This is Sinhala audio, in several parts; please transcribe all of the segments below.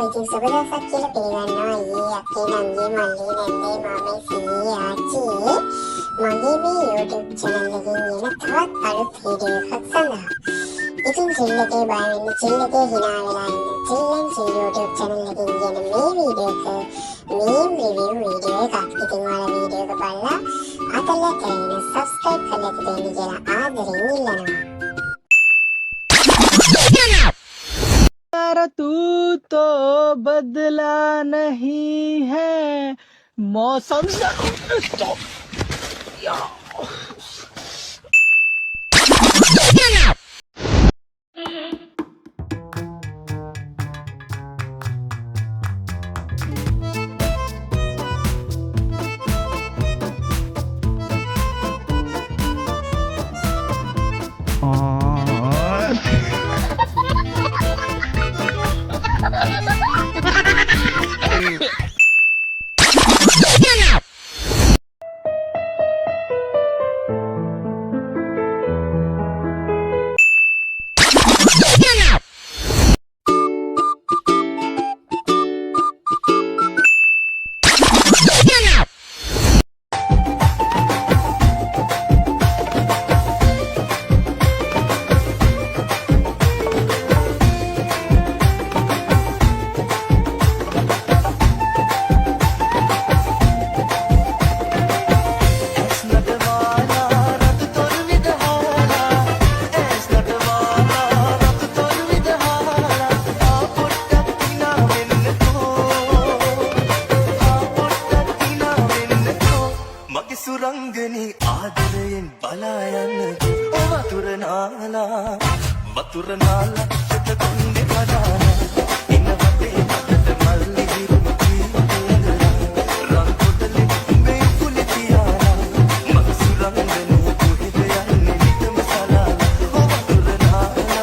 ඉතින් සුබ දවසක් කියලා පිළිගන්නවා අයියේ අක්කේ නංගී මල්ලී නැන්දේ මාමේ සීයේ ආච්චි මගේ මේ YouTube channel එකකින් එන තවත් අලුත් වීඩියෝ එකක් සඳහා ඉතින් චිල්ලකේ බය වෙන්න චිල්ලකේ hina වෙලා ඉන්න චිල්ලෙන් චිල් YouTube channel එකකින් එන මේ වීඩියෝ එක meme review වීඩියෝ එකක් ඉතින් ඔයාලා වීඩියෝ එක බලලා අතල තියෙන subscribe කරලා දෙන්න කියලා ආදරෙන් ඉල්ලනවා तू तो बदला नहीं है मौसम सुरंगनी आदरेन बलायन वतुर नाला चितकुंडे पदाना इन वटे मदद मल्ली हिरुची रंगोटले बेकुलितियाना मग सुरंगनी कुहिदयानी नित मसाला वतुर नाला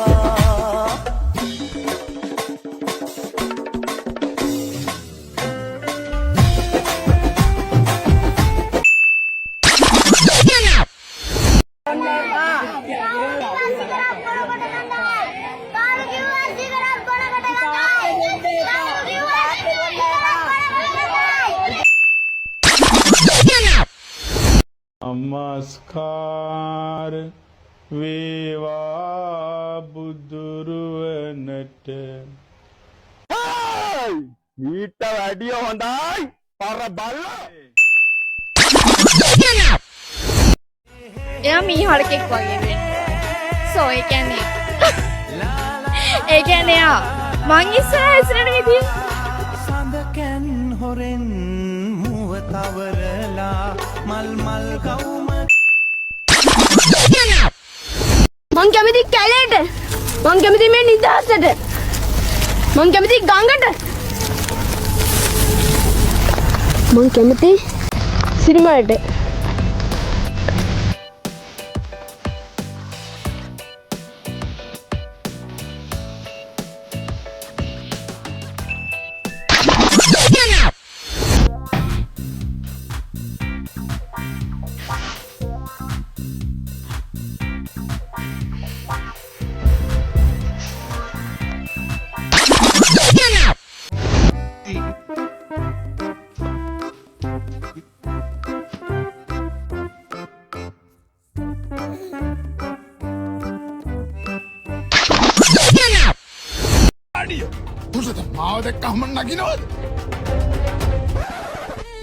नमस्कार वेवा බුදුරුවනට ඊට වැඩිය හොඳයි පර බල්ලා එයා මීහරකෙක් වගේ වෙන්නේ සෝ ඒ කියන්නේ එයා මං ඉස්සරහ ඉස්සරහට ගිහින් සඳකන් හොරෙන් මුව තවරලා මල් කවුම මං කැමති කැලේට මං කැමති මේ නිදහසට මං කැමති ගඟට මං කැමති සිරිමලට පුරුෂද මාව දැක්කම නගිනවද?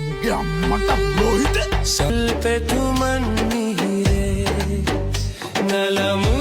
මගේ අම්මට ලෝහිත සල්පෙතුමන් මිහිරේ නලමු